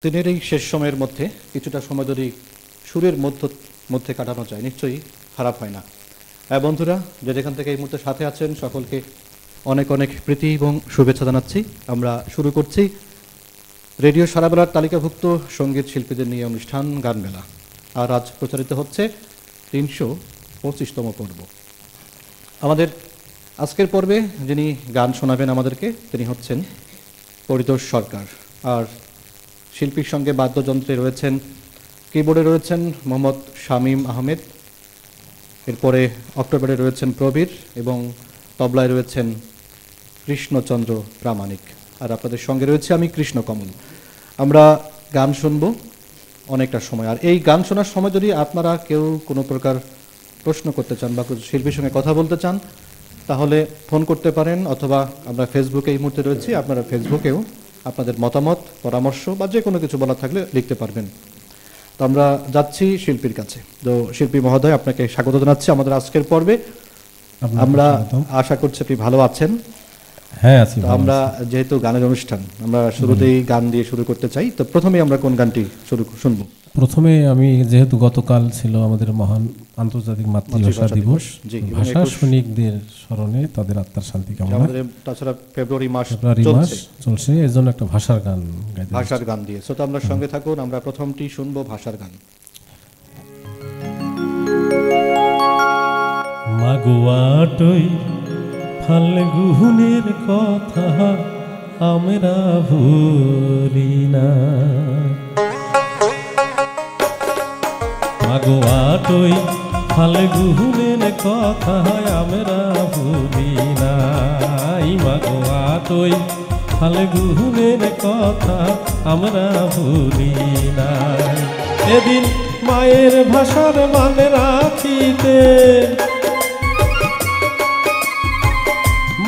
দিনের এই শেষ সময়ের মধ্যে কিছুটা সময় যদি সুরের মধ্যে কাটানো যায় নিশ্চয়ই খারাপ হয় না। বন্ধুরা, যে যেখান থেকে এই মুহূর্তে সাথে আছেন সকলকে অনেক অনেক প্রীতি এবং শুভেচ্ছা জানাচ্ছি। আমরা শুরু করছি রেডিও সারাবেলার তালিকাভুক্ত সঙ্গীত শিল্পীদের নিয়ে অনুষ্ঠান গান মেলা। আর আজ প্রচারিত হচ্ছে 325তম পর্ব। আমাদের আজকের পর্বে যিনি গান শোনাবেন আমাদেরকে তিনি হচ্ছেন পরিতোষ সরকার। আর শিল্পীর সঙ্গে বাদ্যযন্ত্রে রয়েছেন, কিবোর্ডে রয়েছেন মোহাম্মদ শামীম আহমেদ, এরপরে অক্টোবরে রয়েছেন প্রবীর এবং তবলায় রয়েছেন কৃষ্ণচন্দ্র প্রামাণিক। আর আপনাদের সঙ্গে রয়েছে আমি কৃষ্ণকমল। আমরা গান শুনব অনেকটা সময়। আর এই গান শোনার সময় যদি আপনারা কেউ কোনো প্রকার প্রশ্ন করতে চান বা শিল্পীর সঙ্গে কথা বলতে চান তাহলে ফোন করতে পারেন, অথবা আমরা ফেসবুকে এই মুহূর্তে রয়েছি, আপনারা ফেসবুকেও আপনাদের মতামত, পরামর্শ বা যে কোনো কিছু বলা থাকলে লিখতে পারবেন। তো আমরা যাচ্ছি শিল্পীর কাছে। তো শিল্পী মহোদয়, আপনাকে স্বাগত জানাচ্ছি আমাদের আজকের পর্বে। আমরা আশা করছি আপনি ভালো আছেন। হ্যাঁ আছি। আমরা যেহেতু গানের অনুষ্ঠান, আমরা শুরুতেই গান দিয়ে শুরু করতে চাই। তো প্রথমে আমরা কোন গানটি শুনবো? প্রথমে আমি যেহেতু গতকাল ছিল আমাদের মহান আন্তর্জাতিক মাতৃভাষা দিবস, ভাষা সৈনিকদের স্মরণে তাদের আত্মার শান্তি কামনা। তাছাড়া ফেব্রুয়ারি মাস চলছে, এর জন্য একটা ভাষার গান দিয়ে। তো আমরা সঙ্গে থাকুন, আমরা প্রথমটি শুনবো ভাষার গান। মাগোয়াটই ফাল্গুনের কথা আমরা ভুলি না, মাগোয়াটই ফাল্গুনের কথা আমরা ভুলি না, মাগোয়াটই ফাল্গুনের কথা আমরা ভুলি না। এদিন মায়ের ভাষার মানে রাখিতে,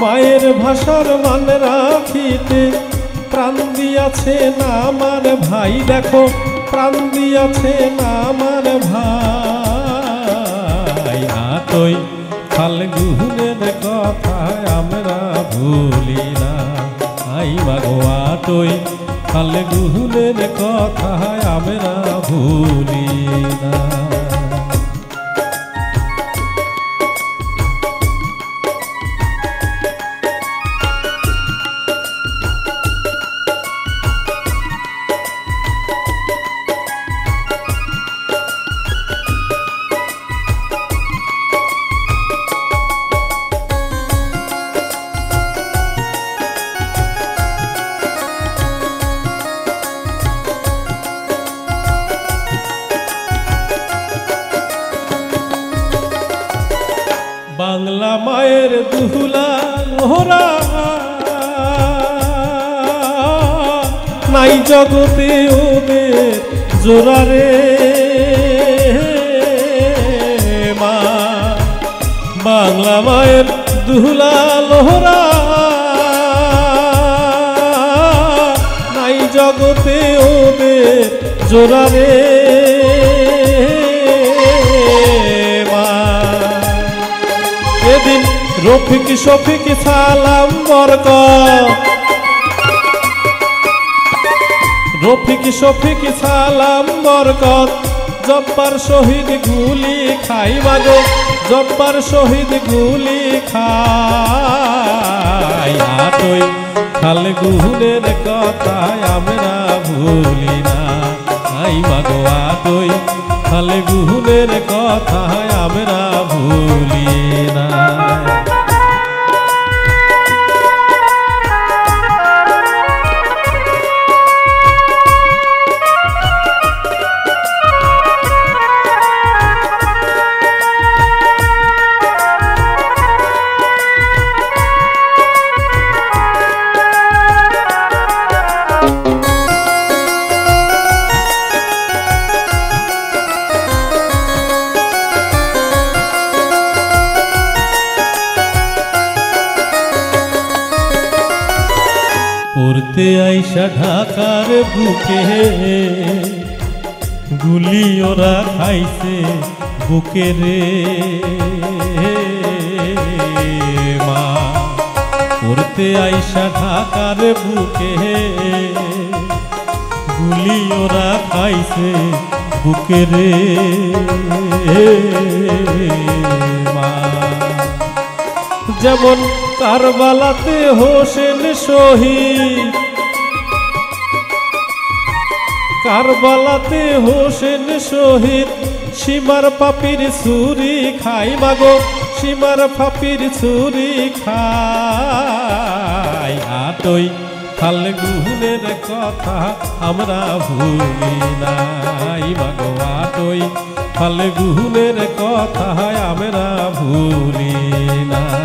মায়ের ভাষার মান রাখিতে প্রাণ দিয়াছে না আমার ভাই, দেখো প্রাণ দিয়াছে না আমার ভাই। আটই ফাল্গুনের কথা আমরা ভুলি না, আই মাগো আটই ফাল্গুনের কথা আমরা ভুলি না। বাংলা মায়ের দুহুলা লোহরা নাই জগতে ওদের জোরারে মা, বাংলা মায়ের দুহুলা লোহরা নাই জগতে ওদের জোরারে এদিন রফিক শফিক সালাম বরকত, রফিক শফিক সালাম বরকত জব্বার শহীদ গুলি খাই, মাগো জব্বার শহীদ গুলি খাই। আটই ফাল্গুনের কথা আমরা ভুলি না, আই মাগো আটই ফাল্গুনের কথা আমরা ভুলি না। পড়তে আইসা ঢাকার বুকে গুলি ওরা খাইছে বুকে রে মা, পড়তে আইসা ঢাকার বুকে গুলি ওরা খাইছে বুকে রে মা। যেমন কারবালাতে হোসেন শহীদ, কারবালাতে হোসেন শহীদ সীমার পাপির ছুরি খাই মাগো, সীমার পাপির ছুরি খাই। আটই ফাল্গুনের কথা আমরা ভুলি নাই মাগো, আটই ফাল্গুনের কথা আমরা ভুলি নাই।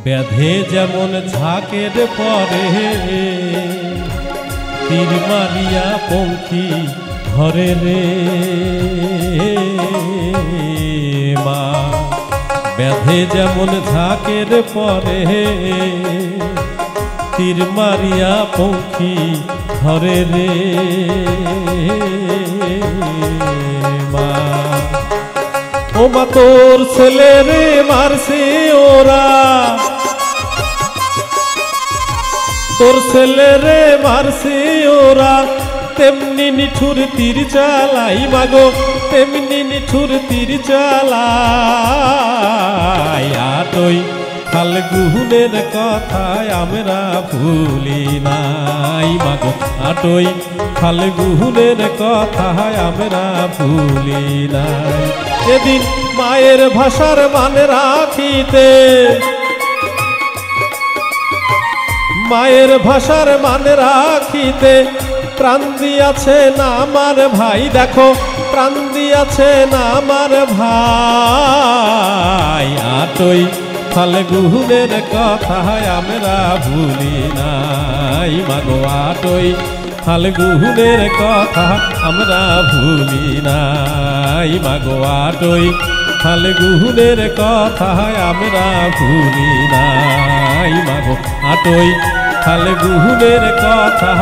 ব্যাধে যেমন ঝাঁকের পরে তীর মারিয়া পঙ্খী ঘরে রে মা। ব্যাধে যেমন ঝাঁকের পরে তীর মারিয়া পঙ্খী ঘরে রে মা। ও মা তোর ছেলে রে মারছে ওরা, তোর ছেলে রে মারছে ওরা, তেমনি নিঠুর তীর চালাই মাগো, তেমনি নিঠুর তীর চালাই। আটই ফাল্গুনের কথা আমরা ভুলি নাই মাগো, আটই ফাল্গুনের কথা আমরা ভুলি নাই। এদিন মায়ের ভাষার মান রাখিতে, মায়ের ভাষার মান রাখিতে প্রাণ দিয়াছে না আমার ভাই, দেখো প্রাণ দিয়াছে না আমার ভাই। আটই ফাল্গুনের কথা আমরা ভুলি নাই মাগো, আটই ফাল্গুনের কথা আমরা ভুলি নাই মাগো, আটই ফাল্গুনের কথা আমরা ভুলি নাই মাগো, আটই ফাল্গুনের কথা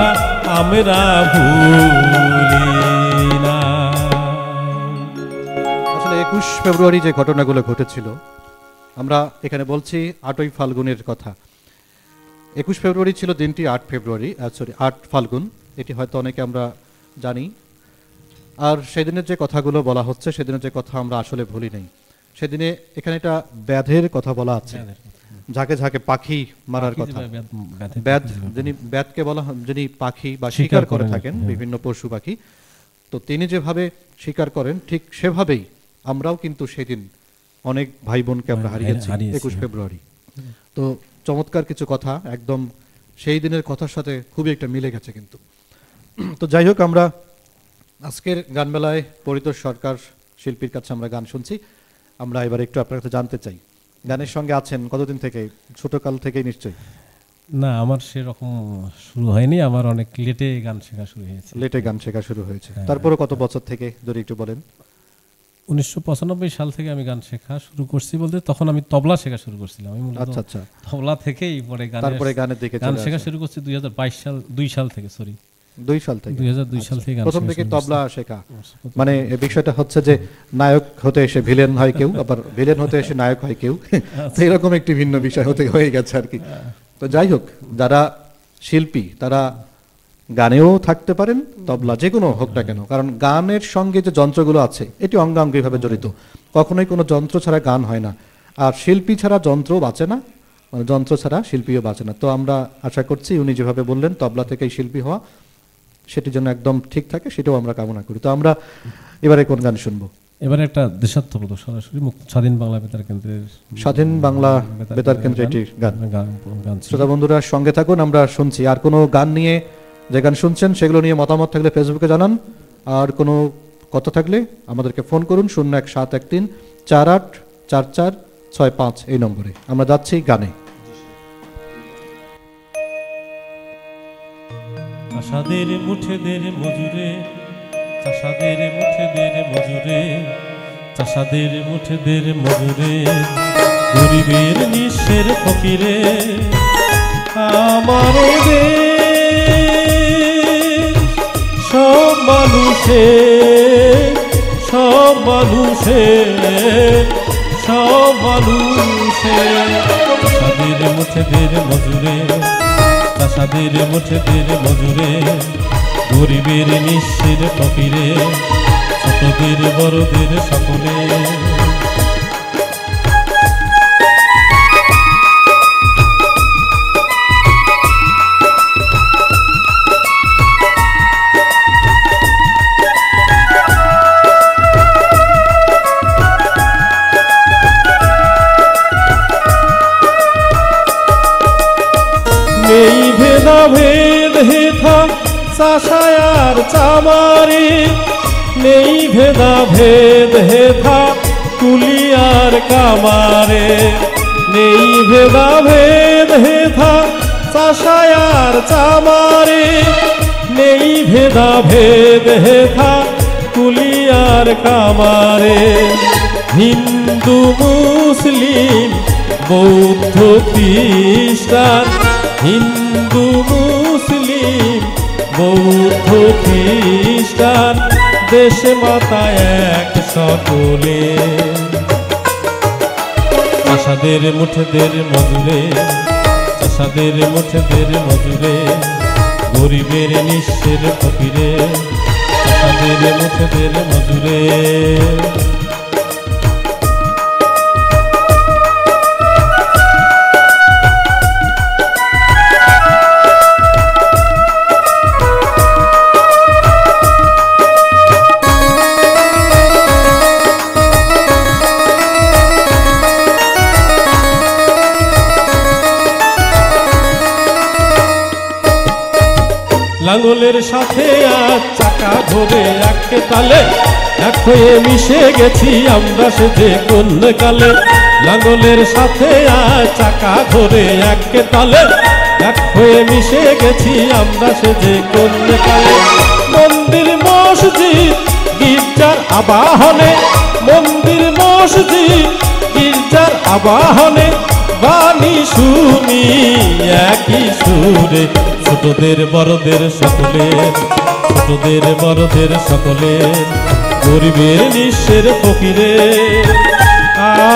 আমরা ভুলি নাই। আসলে 21 ফেব্রুয়ারি যে ঘটনাগুলো ঘটেছিল, আমরা এখানে বলছি 8ই ফাল্গুনের কথা। 21 ফেব্রুয়ারি ছিল দিনটি 8 ফেব্রুয়ারি, 8 ফাল্গুন, এটি হয়তো অনেকে আমরা জানি। আর সেদিনের যে কথাগুলো বলা হচ্ছে, সেদিনের যে কথা আমরা আসলে ভুলি নাই। সেদিনে এখানে একটা ব্যাধের কথা বলা আছে, ঝাঁকে ঝাঁকে পাখি মারার কথা। ব্যাধ যিনি, ব্যাধকে বলা হয় যিনি পাখি বা শিকার করে থাকেন বিভিন্ন পশু পাখি, তো তিনি যেভাবে শিকার করেন ঠিক সেভাবেই আমরাও কিন্তু সেদিন অনেক ভাই বোনকে আমরা হারিয়েছি 21 ফেব্রুয়ারি। তো চমৎকার কিছু কথা, একদম সেই দিনের কথার সাথে খুবই একটা মিলে গেছে কিন্তু। তো যাই হোক, আমরা আজকের গানমেলায় পরিতোষ সরকার শিল্পীর কাছে আমরা গান শুনছি। আমরা এবার একটু আপনার কাছে জানতে চাই, গানের সঙ্গে আছেন কতদিন থেকে? ছোটকাল থেকেই নিশ্চয়ই? না, আমার সেরকম শুরু হয়নি, আমার অনেক লেটে গান শেখা শুরু হয়েছে। লেটে গান শেখা শুরু হয়েছে, তারপরে কত বছর থেকে যদি একটু বলেন? 1995 সাল থেকে আমি গান শেখা শুরু করছি, বলতে তখন আমি তবলা শেখা শুরু করছিলাম। আমি আচ্ছা আচ্ছা, তবলা থেকেই পরে তারপরে গানের দিকে গান শেখা শুরু করছি 2 সাল থেকে, সরি 2 সাল থেকে। 2002 সাল থেকে প্রথম থেকে তবলা শেখা। মানে এই বিষয়টা হচ্ছে যে নায়ক হতে এসে ভিলেন হয় কেউ, আবার ভিলেন হতে এসে নায়ক হয় কেউ, তো এরকম একটি ভিন্ন বিষয় হতে হয়ে গেছে আর কি। তো যাই হোক, যারা শিল্পী তারা গানেও থাকতে পারেন, তবলা যে কোনো হোক না কেন, কারণ গানের সঙ্গে যে যন্ত্রগুলো আছে এটি অঙ্গাঙ্গিভাবে জড়িত। কখনোই কোনো যন্ত্র ছাড়া গান হয় না, আর শিল্পী ছাড়া যন্ত্র বাঁচে না, মানে যন্ত্র ছাড়া শিল্পীও বাঁচে না। তো আমরা আশা করছি উনি যেভাবে বললেন তবলা থেকেই শিল্পী হওয়া, সেটি যেন একদম ঠিক থাকে, সেটাও আমরা কামনা করি। তো আমরা এবারে কোন গান শুনবো? এবারে একটা দেশাত্মবোধক সরাসরি স্বাধীন বাংলা বেতার কেন্দ্রের, স্বাধীন বাংলা বেতার কেন্দ্রের এটি গান। শ্রোতা বন্ধুরা সঙ্গে থাকুন, আমরা শুনছি। আর কোনো গান নিয়ে, যে গান শুনছেন সেগুলো নিয়ে মতামত থাকলে ফেসবুকে জানান, আর কোনো কথা থাকলে আমাদেরকে ফোন করুন 01713 484465 এই নম্বরে। আমরা যাচ্ছি গানে। চাষাদের মুঠেদের মজুরে, চাষাদের মুঠেদের মজুরে, চাষাদের মুঠেদের মজুরে, গরিবের নিঃস্বের ফকিরে আমার দেশ। সব মানুষের, সব মানুষের, সব মানুষের, চাষাদের মুঠেদের মজুরে, চাষাদের মুঠেদের মজুরে, গরিবের নিঃস্বের ফকিরে, ছোটদের বড়দের সকলে। নেই ভেদাভেদ হেথা চাষায়ার চামারে, নেই ভেদাভেদ হেথা কুলিয়ার কামারে, নেই ভেদাভেদ হেথা চাষায়ার চামারে, নেই ভেদাভেদ হেথা কুলিয়ার কামারে। হিন্দু মুসলিম বৌদ্ধ খ্রিস্টান, হিন্দু মুসলিম বৌদ্ধ খ্রিস্টান, দেশে মাতা এক সকলে। চাষাদের মুঠেদের মজুরে, চাষাদের মুঠেদের মজুরে, গরিবের নিঃস্বের ফকিরে, চাষাদের মুঠেদের মজুরে। লাঙ্গলের সাথে আজ চাকা ধরে একে তালে, এক হয়ে মিশে গেছি আমরা সে যে কোন কালে। লাঙ্গলের সাথে আজ চাকা ধরে একে তালে, এক হয়ে মিশে গেছি আমরা সে যে কোন কালে। মন্দির মসজিদ গির্জার আবাহনে, মন্দির মসজিদ গির্জার আবাহনে, বাণী শুনি একই সুরে, ছোটদের বড়দের সকলের, ছোটদের বড়দের সকলের, গরিবের নিঃস্বের ফকিরে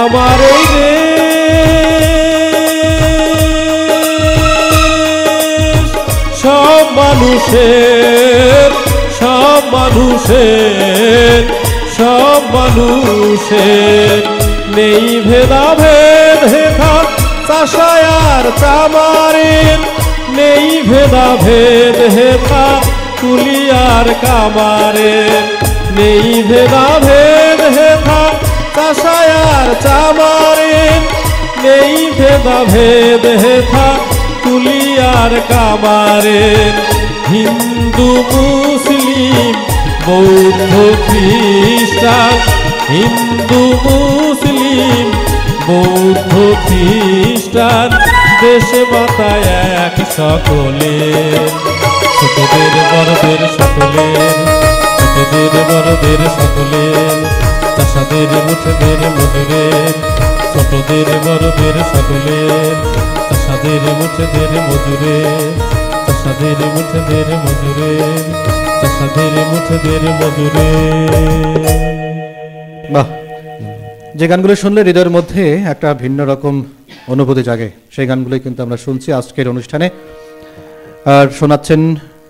আমার এই দেশ। সব মানুষের, সব মানুষের, সব মানুষের, নেই ভেদাভেদ হেথা চাষায়ার চামারের, নেই ভেদাভেদ হেথা কুলিয়ার কামারের, নেই ভেদাভেদ হেথা চাষায়ার চামারের, নেই ভেদাভেদ হেথা কুলিয়ার কামারের। হিন্দু মুসলিম বৌদ্ধ খ্রিস্টান, হিন্দু মুসলিম বৌদ্ধ খ্রিস্টান, দেশে মাতা এক সকলে। ছোটদের বড়দের সকলের, ছোটদের বড়দের সকলের, চাষাদের মুঠেদের মজুরের, ছোটদের বড়দের সকলের, চাষাদের মুঠেদের মজুরের, চাষাদের মুঠেদের মজুরের, চাষাদের মুঠেদের মজুরের। বাহ, যে গানগুলো শুনলে হৃদয়ের মধ্যে একটা ভিন্ন রকম অনুভূতি জাগে, সেই গানগুলোই কিন্তু আমরা শুনছি আজকের অনুষ্ঠানে। আর শোনাচ্ছেন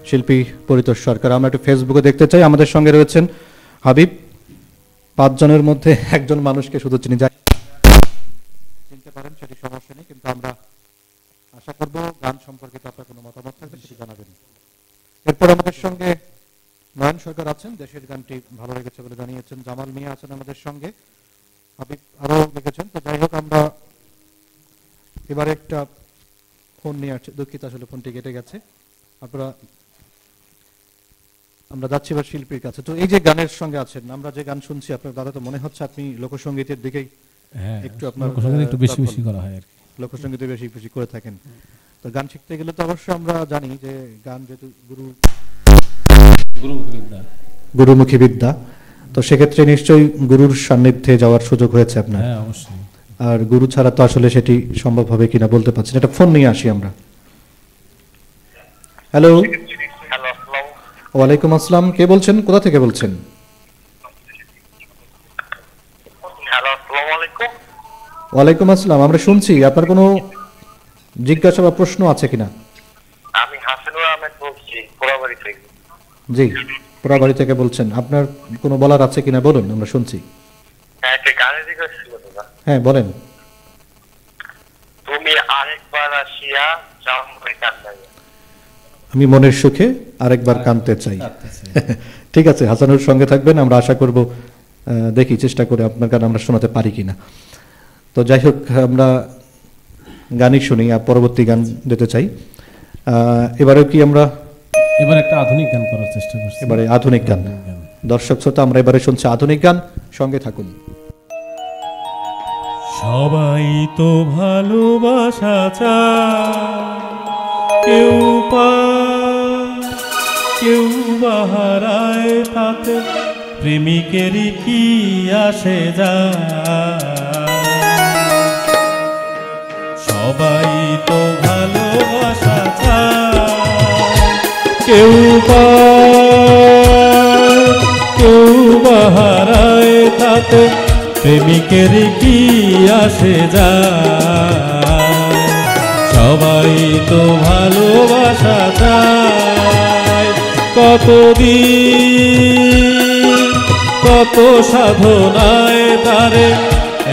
শিল্পী পরিতোষ সরকার। আমরা একটু ফেসবুকে দেখতে চাই, আমাদের সঙ্গে রয়েছেন হাবিব। 5 জনের মধ্যে একজন মানুষকে শুধু চিনি যায়, চিনতে পারেন সেটি সমস্যা নেই, কিন্তু আমরা আশা করব গান সম্পর্কিত আপনার কোনো মতামত থাকলে সেটি জানাবেন। এরপর আমাদের সঙ্গে নয়ন সরকার আছেন, দেশের গানটি ভালো লেগেছে বলে জানিয়েছেন। জামাল মিয়া আছেন আমাদের সঙ্গে, হাবিব আরও লিখেছেন। তো যাই হোক, আমরা এবারে একটা ফোন নিয়ে আসছি, দুঃখিত আসলে ফোনটি কেটে গেছে। আপনারা, আমরা যাচ্ছি এবার শিল্পীর কাছে। তো এই যে গানের সঙ্গে আছেন, আমরা যে গান শুনছি, আপনার দাদা তো মনে হচ্ছে আপনি লোকসঙ্গীতের দিকেই একটু আপনার লোকসঙ্গীত একটু বেশি বেশি করা হয় আর কি, লোকসঙ্গীতে বেশি বেশি করে থাকেন। তো গান শিখতে গেলে তো অবশ্য আমরা জানি যে গান যেহেতু গুরুমুখী বিদ্যা, তো সেক্ষেত্রে নিশ্চয়ই গুরুর সান্নিধ্যে যাওয়ার সুযোগ হয়েছে আপনার। হ্যাঁ, অবশ্যই। আর গুরু ছাড়া তো আসলে সেটি সম্ভব হবে কিনা বলতে পারছি না। একটা ফোন নিয়ে আসি আমরা। হ্যালো, ওয়ালাইকুম আসসালাম। কে বলছেন, কোথা থেকে বলছেন? ওয়ালাইকুম আসসালাম, আমরা শুনছি। আপনার কোনো জিজ্ঞাসা বা প্রশ্ন আছে কিনা? আমি হাসানুর আহমেদ বলছি পোড়াবাড়ি থেকে। জি, পোড়াবাড়ি থেকে বলছেন। আপনার কোনো বলার আছে কিনা বলুন, আমরা শুনছি। হ্যাঁ, একটা গানের রিকোয়েস্ট ছিল দাদা। হ্যাঁ বলেন। তুমি আরেকবার আসিয়া যাও মনে কান্দাইয়া। আমি মনের সুখে আরেকবার কাঁদতে চাই। ঠিক আছে, হাসানুর সঙ্গে থাকবেন, আমরা আশা করব, দেখি চেষ্টা করে আপনার গান আমরা শোনাতে পারি কিনা। তো যাই হোক, আমরা গানই শুনি আর পরবর্তী গান যেতে চাই। এবারে কি আমরা এবার একটা আধুনিক গান করার চেষ্টা করছি। এবারে আধুনিক গান। দর্শক শ্রোতা, আমরা এবারে শুনছি আধুনিক গান, সঙ্গে থাকুন। সবাই তো ভালোবাসা চায়, কেউ পায় কেউ বাহারায়, তাতে প্রেমিকেরই কি আসে যায়। সবাই তো ভালোবাসা চায়, কেউ পায় কেউ বাহারায়, তাতে প্রেমিকেরই কি আসে যায়। সবাই তো ভালোবাসা চায়, কতদিন কত সাধনায় তারে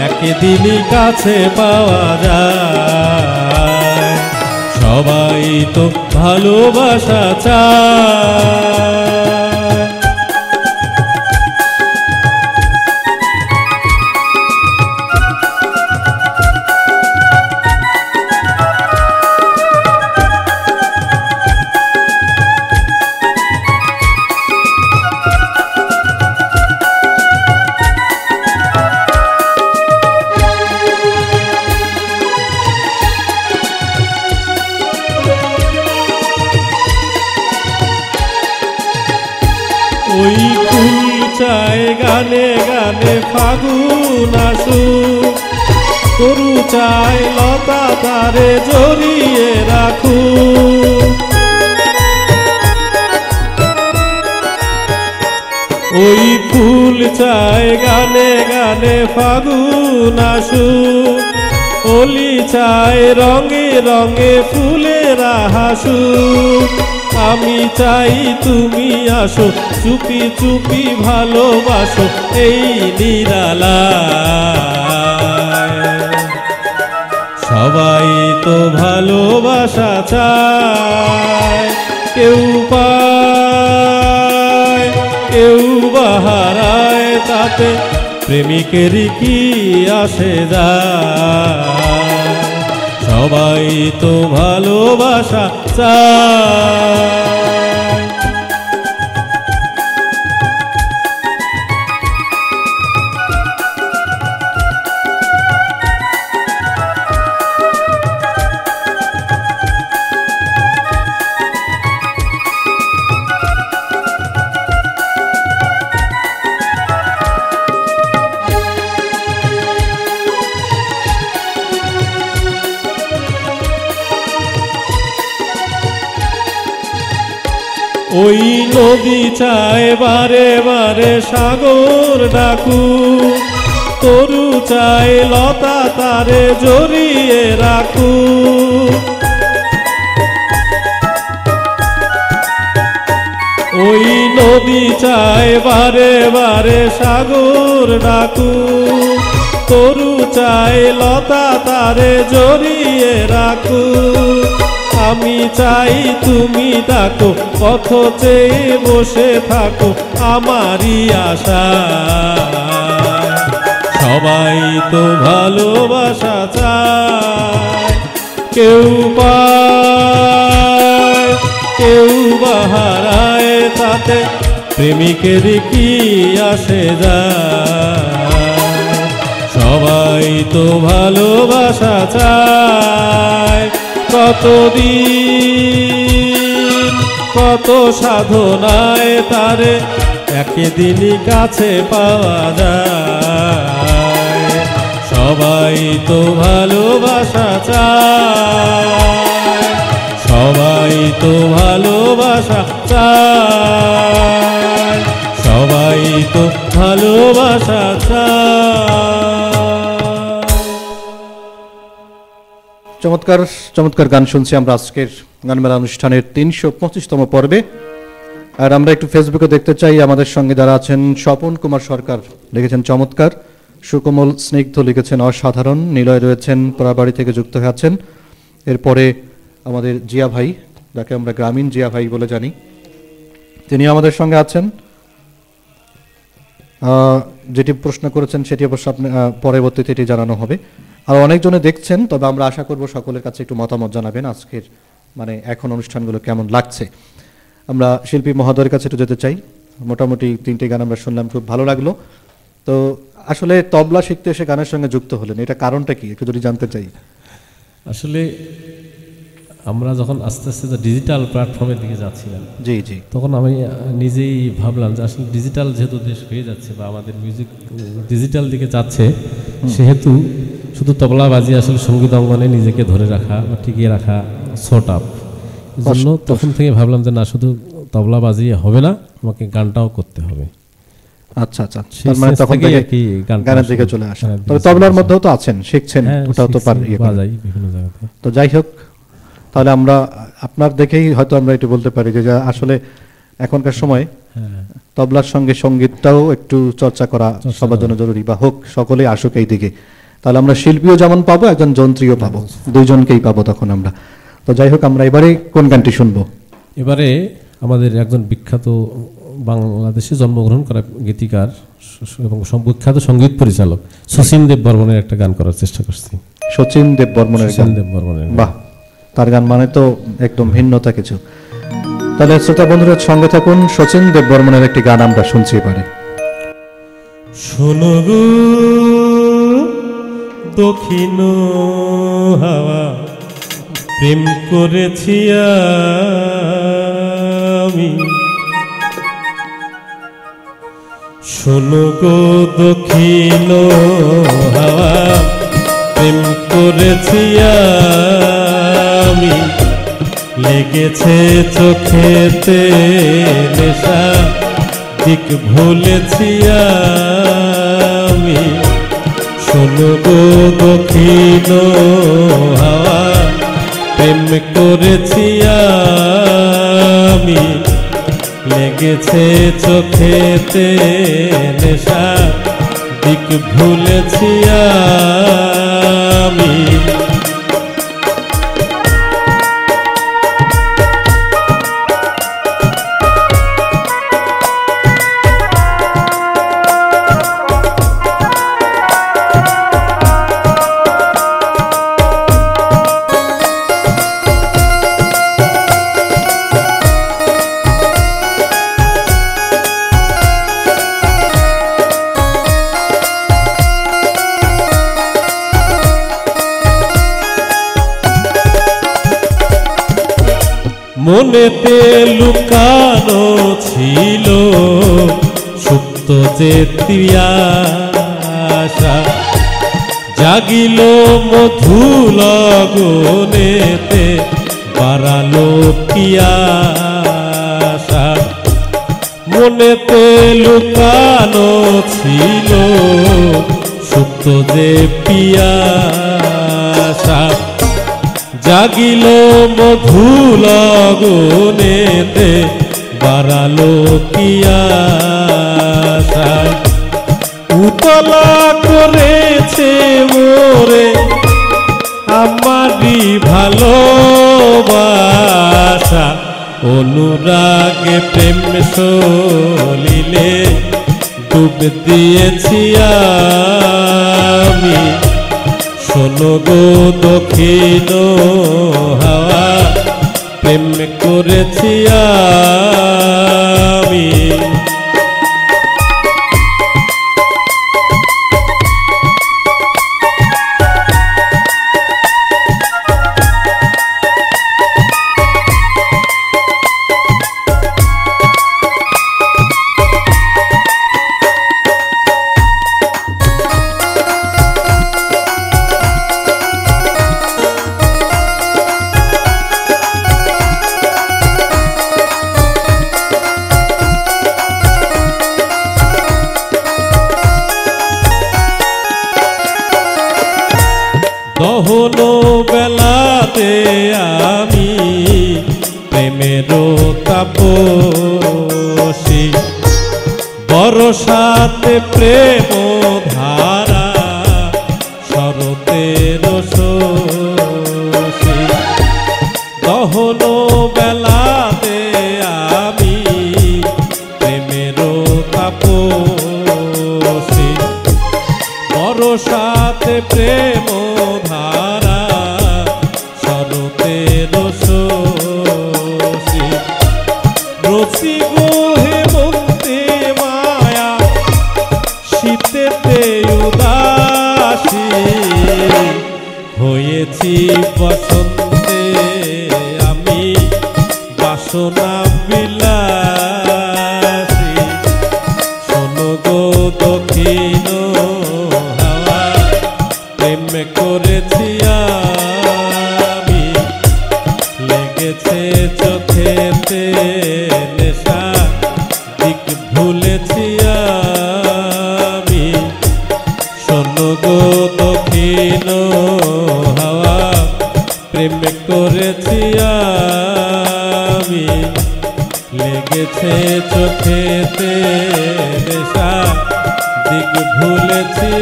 একদিনই কাছে পাওয়া যায়। সবাই তো ভালোবাসা চায়। ওই ফুল চায় গানে গানে ফাগুন আসুক, তরু চায় লতা তারে জড়িয়ে রাখুক। ওই ফুল চায় গানে গানে ফাগুন আসুক, অলি চায় রঙে রঙে ফুলেরা হাসুক। আমি চাই তুমি আসো, চুপি চুপি ভালোবাসো এই নিরালায়। সবাই তো ভালোবাসা চায়, কেউ পায় কেউ বাহারায়, তাতে প্রেমিকেরই কি আসে যায়। সবাই তো ভালোবাসা চায়। ওই নদী চায় বারে বারে সাগর ডাকু, তরু চায় লতা তারে জড়িয়ে রাখু। ওই নদী চায় বারে বারে সাগর ডাকু, তরু চায় লতা তারে জড়িয়ে রাখু। আমি চাই তুমি ডাকো, পথ চেয়ে বসে থাকো আমারই আশা। সবাই তো ভালোবাসা চায়, কেউ পায় কেউ বাহারায়, তাতে প্রেমিকের কি আসে যায়। সবাই তো ভালোবাসা চায়, কতদিন কত সাধনায় তারে একদিনই কাছে পাওয়া যায়। সবাই তো ভালোবাসা চায়, সবাই তো ভালোবাসা চায়, সবাই তো ভালোবাসা চায়। চমৎকার চমৎকার গান শুনছি আমরা আজকের গানমেলা অনুষ্ঠানের ৩২৫তম পর্বে। আর আমরা একটু ফেসবুকে দেখতে চাই আমাদের সঙ্গে যারা আছেন। স্বপন কুমার সরকার লিখেছেন চমৎকার, সুকোমল স্নিগ্ধ লিখেছেন অসাধারণ, নিলয় রয়েছেন পোড়াবাড়ি থেকে যুক্ত হয়ে আছেন। এরপরে আমাদের জিয়া ভাই, যাকে আমরা গ্রামীণ জিয়া ভাই বলে জানি, তিনি আমাদের সঙ্গে আছেন। যেটি প্রশ্ন করেছেন সেটি অবশ্য আপনি পরবর্তীতে এটি জানানো হবে। আর অনেকজনে দেখছেন, তবে আমরা আশা করব সকলের কাছে একটু মতামত জানাবেন আজকের এখন অনুষ্ঠানগুলো কেমন লাগছে। আমরা শিল্পী মহোদয়ের কাছে একটু যেতে চাই। মোটামুটি 3টে গান আমরা শুনলাম, খুব ভালো লাগলো। তো আসলে তবলা শিখতে এসে গানের সঙ্গে যুক্ত হলেন, এটা কারণটা কি একটু যদি জানতে চাই। আসলে আমরা যখন আস্তে আস্তে ডিজিটাল প্ল্যাটফর্মের দিকে যাচ্ছিলাম, জি জি, তখন আমি নিজেই ভাবলাম যে আসলে ডিজিটাল যেহেতু দেশ হয়ে যাচ্ছে বা আমাদের মিউজিক ডিজিটাল দিকে যাচ্ছে, সেহেতু শুধু তবলা বাজিয়ে আসলে সঙ্গীত অঙ্গনে নিজেকে ধরে রাখা বা টিকিয়ে রাখা শর্ট আপ। এই জন্য তখন থেকে ভাবলাম যে না, শুধু তবলা বাজিয়ে হবে না, আমাকে গানটাও করতে হবে। আচ্ছা আচ্ছা, তার মানে তখন থেকে কি গানের দিকে চলে আসা। তবে তবলার মধ্যেও তো আছেন, শিখছেন, ওটাও তো বাজাই বিভিন্ন জায়গাতে। তো যাই হোক, তাহলে আমরা আপনার দেখেই হয়তো আমরা একটু বলতে পারি যে আসলে এখনকার সময় তবলার সঙ্গে সঙ্গীতটাও একটু চর্চা করা সবার জন্য জরুরি, বা হোক, সকলেই আসুক এই দিকে। তাহলে আমরা শিল্পীও যেমন পাবো, একজন যন্ত্রীও পাবো, দুইজনকেই পাবো তখন আমরা। তো যাই হোক, আমরা এবারে কোন গানটি শুনবো? এবারে আমাদের একজন বিখ্যাত বাংলাদেশে জন্মগ্রহণ করা গীতিকার এবং বিখ্যাত সঙ্গীত পরিচালক শচীন দেব বর্মনের একটা গান করার চেষ্টা করছি। শচীন দেব বর্মনের গান? বাহ, তার গান মানে তো একদম ভিন্নতা কিছু। তাহলে শ্রোতা বন্ধুরা সঙ্গে থাকুন, শচীন দেব বর্মনের একটি গান আমরা শুনছি এবারে। শোনো গো দক্ষিণ হাওয়া, প্রেম করেছি আমি। শোনো গো দক্ষিণ হাওয়া, প্রেম করেছি আমি। লেগেছে চোখেতে নেশা, দিক ভুলেছি আমি। শোনো গো দক্ষিণ হাওয়া, প্রেম করেছি আমি। লেগেছে চোখেতে নেশা, দিক ভুলেছি আমি। মনেতে লুকানো ছিল সুপ্ত যে তিয়াসা, জাগিল মধু লগনেতে বাড়ালো পিয়াসা। মনেতে লুকানো ছিল সুপ্ত যে পিয়াসা, জাগিল মধু লগনেতে বাড়ালো পিয়াসা। উতলা করেছে মোরে আমারই ভালোবাসা। অনুরাগে প্রেম সলিলে ডুব দিয়েছি আমি। শোনো গো দক্ষিণ হাওয়া, প্রেম করেছি আমি। দহনো বেলাতে আমি প্রেমেরও তাপসী, বরসাতে প্রেম ধারা শরতের শশী। দহনো বেলাতে আমি প্রেমেরও তাপসী, বরসাতে প্রেম ধারা শরতের শশী। রসি গো হেমন্তে মায়া, শীতেতে উদাসী, হয়েছি বসন্তে আমি বাসনা বিলাসী। শোনো গো দক্ষিণ হাওয়া, প্রেম করেছি আমি, লেগেছে চোখেতে নেশা, দিক ভুলেছি আমি। শোনো গো দক্ষিণ হাওয়া, প্রেম করেছি আমি, লেগেছে চোখেতে নেশা, দিক ভুলেছি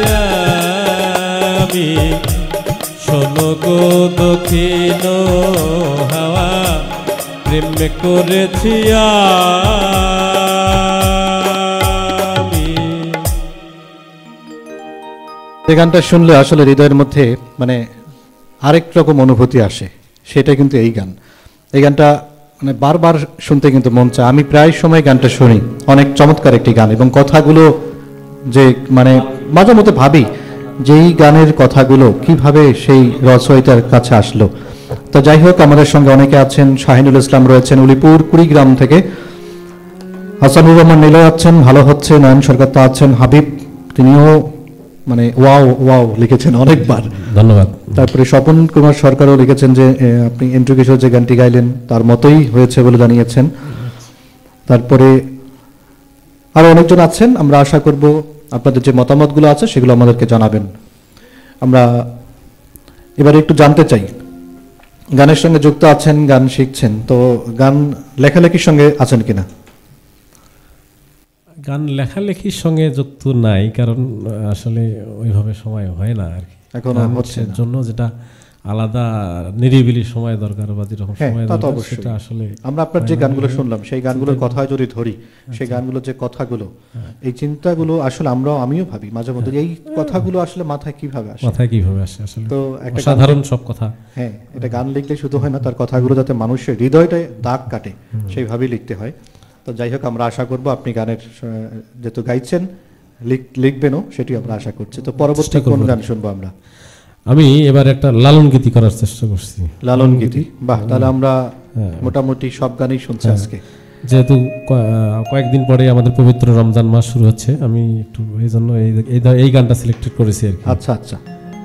আমি। শোনো গো দক্ষিণ হাওয়া, প্রেম করেছি আমি। এই গানটা শুনলে আসলে হৃদয়ের মধ্যে মানে আরেক রকম অনুভূতি আসে, সেটা কিন্তু এই গান। এই গানটা মানে বারবার শুনতে কিন্তু মন চায়। আমি প্রায় সময় গানটা শুনি, অনেক চমৎকার একটি গান, এবং কথাগুলো যে মানে মাঝে মধ্যে ভাবি যে এই গানের কথাগুলো কিভাবে সেই রচয়িতার কাছে আসলো। তো যাই হোক, আমাদের সঙ্গে অনেকে আছেন। শাহিনুল ইসলাম রয়েছেন উলিপুর কুড়িগ্রাম থেকে, হাসানুর রহমান নিলয় আছেন, ভালো হচ্ছে। নয়ন সরকার তো আছেন, হাবিব তিনিও মানে ওয়াও ওয়াও লিখেছেন অনেকবার, ধন্যবাদ। তারপরে স্বপন কুমার সরকারও লিখেছেন যে আপনি এন্ট্রি কিশোর যে গানটি গাইলেন তার মতোই হয়েছে বলে জানিয়েছেন। তারপরে আরো অনেকজন আছেন। আমরা আশা করব আপনাদের যে মতামতগুলো আছে সেগুলো আমাদেরকে জানাবেন। আমরা এবারে একটু জানতে চাই, গানের সঙ্গে যুক্ত আছেন, গান শিখছেন, তো গান লেখালেখির সঙ্গে আছেন কিনা? গান লেখালেখির সঙ্গে যুক্ত নাই, কারণ আসলে ওইভাবে সময় হয় না আর কি। এখনো গান হচ্ছে না। জন্য যেটা আলাদা নিরিবিলি সময় দরকার বা যেরকম হ্যাঁ, সময় তা তো দরকার, অবশ্যই। সেটা আসলে আমরা আপনার যে গানগুলো শুনলাম সেই গানগুলোর কথা যদি ধরি, সেই গানগুলোর যে কথাগুলো, এই চিন্তাগুলো আসলে আমিও ভাবি মাঝে মধ্যে এই কথাগুলো আসলে মাথায় কিভাবে আসে। মাথায় কিভাবে আসে আসলে, তো একটা সাধারণ সব কথা। হ্যাঁ, এটা গান লিখলে শুধু হয় না, তার কথাগুলো যাতে মানুষের হৃদয়টায় দাগ কাটে সেইভাবেই লিখতে হয়। তো যাই হোক, আমরা আশা করব আপনি গানের যেহেতু গাইছেন লিখবেনও, সেটি আমরা আশা করছি। তো পরবর্তী কোন গান শুনবো আমরা? আমি এবার একটা লালন গীতি করার চেষ্টা করছি। লালন গীতি, বাহ, তাহলে আমরা মোটামুটি সব গানই শুনছি আজকে। যেহেতু কয়েকদিন পরে আমাদের পবিত্র রমজান মাস শুরু হচ্ছে, আমি একটু এই জন্য এই গানটা সিলেক্টেড করেছি আর কি। আচ্ছা আচ্ছা,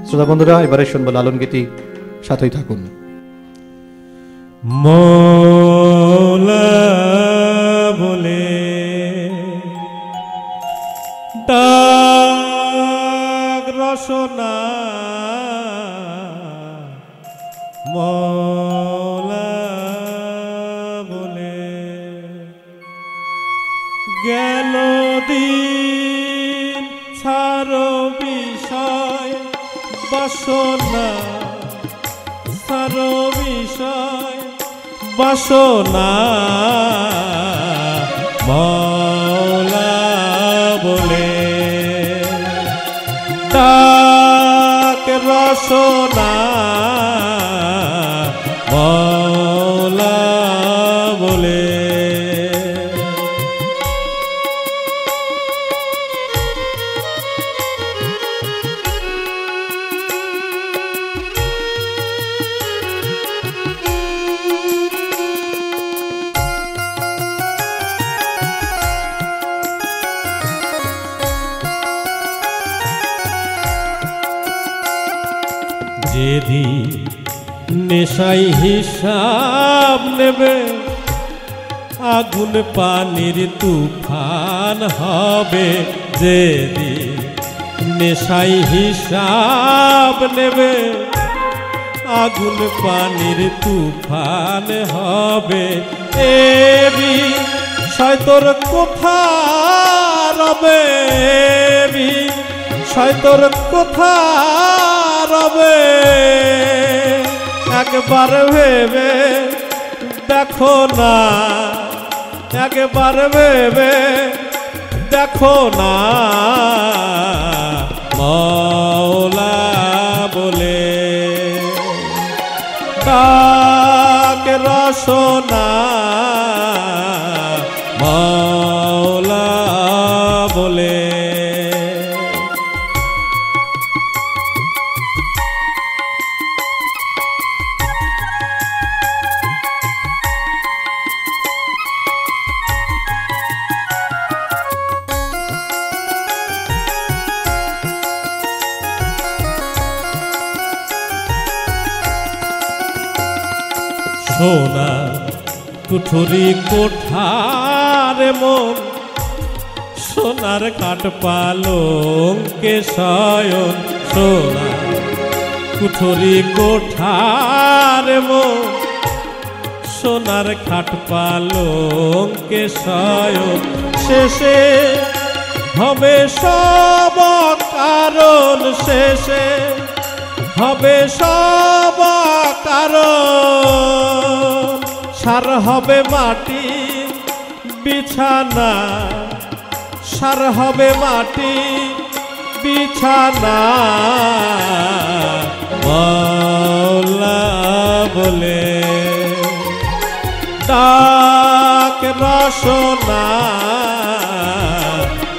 শ্রোতা বন্ধুরা, এবারে শুনবো লালন গীতি, সাথেই থাকুন। মৌলা বলে ডাক রসনা, মৌলা বলে গেল দিন, ছাড়ো বিষয় বাসনা, ছাড়ো বিষয় বাসনা, মৌলা বলে ডাক রসনা, মৌলা বলে। যেদিন নেশাই হিসাব নেবে, আগুন পানির তুফান হবে। যেদিন নেশাই হিসাব নেবে, আগুন পানির তুফান হবে এবি শয়তর কোথা রবে এবি শয়তর কোথা রবে একবার ভেবে দেখো না একবার ভেবে দেখো না মওলা বলে ডাক রসনা মওলা বলে সোনা কুঠুরি কোঠার মন সোনার কাঠ পালঙ্কে শয়ন সোনা কুঠুরি কোঠার মন সোনার খাট পালঙ্কে শয়ন শেষে হবে সব কারণ শেষে হবে সব কারণ সার হবে মাটি বিছানা সার হবে মাটি বিছানা মওলা বলে ডাক রসনা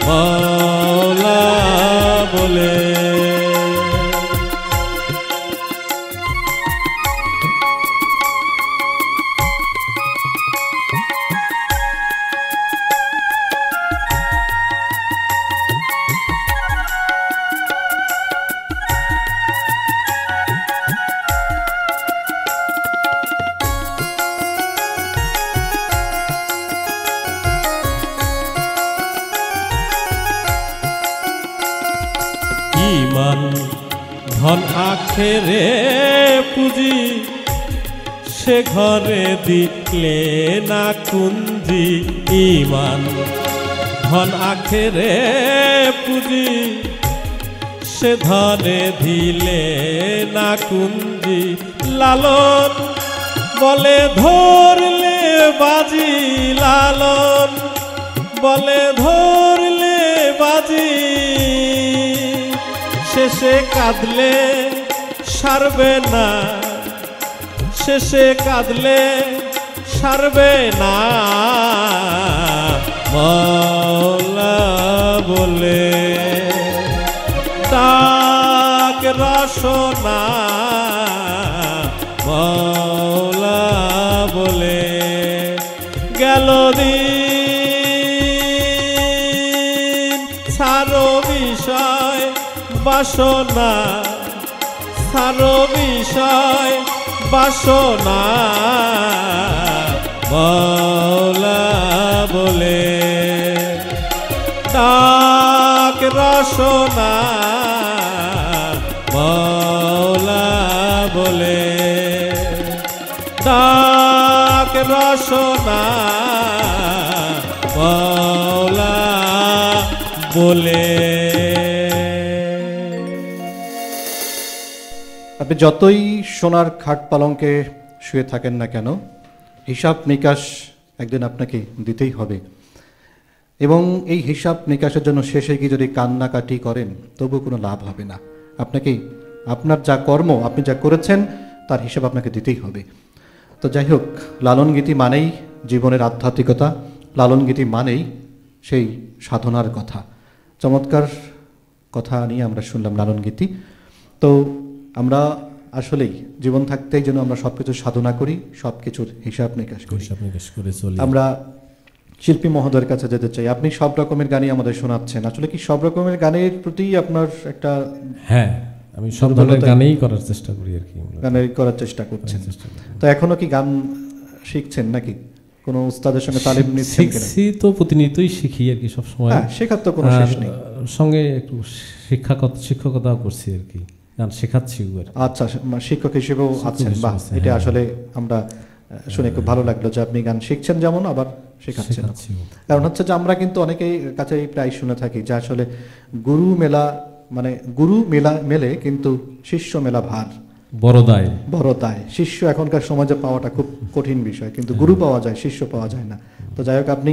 মওলা বলে ইমান ধন আখেরে পুঁজি সে ঘরে দিলে না কুঞ্জি ইমান ধন আখেরে পুঁজি সে ধনে দিলে না কুঞ্জি লালন বলে ধরলে বাজি লালন বলে ধরলে বাজি শেষে কাঁদলে সারবে না শেষে কাঁদলে সারবে না মওলা বলে ডাক রসনা মওলা বলে গেল দিন ছাড়ো বিষয় বাসনা ছাড়ো বিষয় বাসনা মওলা বলে ডাক রসনা মওলা বলে ডাক রসনা মওলা বলে আপনি যতই সোনার খাট পালঙ্কে শুয়ে থাকেন না কেন হিসাব নিকাশ একদিন আপনাকে দিতেই হবে এবং এই হিসাব নিকাশের জন্য শেষে গিয়ে যদি কান্নাকাটি করেন তবু কোনো লাভ হবে না আপনাকে আপনার যা কর্ম আপনি যা করেছেন তার হিসাব আপনাকে দিতেই হবে তো যাই হোক লালন গীতি মানেই জীবনের আধ্যাত্মিকতা লালন গীতি মানেই সেই সাধনার কথা চমৎকার কথা নিয়ে আমরা শুনলাম লালন গীতি তো আমরা আসলেই জীবন থাকতেই যেন আমরা সব কিছু সাধনা করি সব কিছুর হিসাব নিকাশ করি আমরা শিল্পী মহোদয়ের কাছে যেতে চাই আপনি সব রকমের গানই আমাদের শোনাচ্ছেন আসলে কি সব রকমের গানের প্রতি আপনার একটা হ্যাঁ আমি সব ধরনের গানেই করার চেষ্টা করি আর কি গানের করার চেষ্টা করছেন তো এখনো কি গান শিখছেন নাকি কোনো উস্তাদের সঙ্গে তালিম নিচ্ছেন কিনা শিখছি তো প্রতিনিয়তই শিখি আর কি সব সময় হ্যাঁ শেখার তো কোনো শেষ নেই সঙ্গে একটু শিক্ষকতাও করছি আর কি গান শেখাচ্ছি। আচ্ছা, শিক্ষক হিসেবেও আছেন, বাহ, এটা আসলে আমরা শুনে খুব ভালো লাগলো যে আপনি গান শিখছেন যেমন আবার শেখাচ্ছেন। কারণ হচ্ছে যে আমরা কিন্তু অনেকেই কাছে প্রায় শুনে থাকি যে আসলে গুরু মেলা মানে গুরু মেলা মেলে কিন্তু শিষ্য মেলা ভার, বড় দায়। শিষ্য এখনকার সমাজে পাওয়াটা খুব কঠিন বিষয়, কিন্তু গুরু পাওয়া যায়, শিষ্য পাওয়া যায় না। তো যাই হোক, আপনি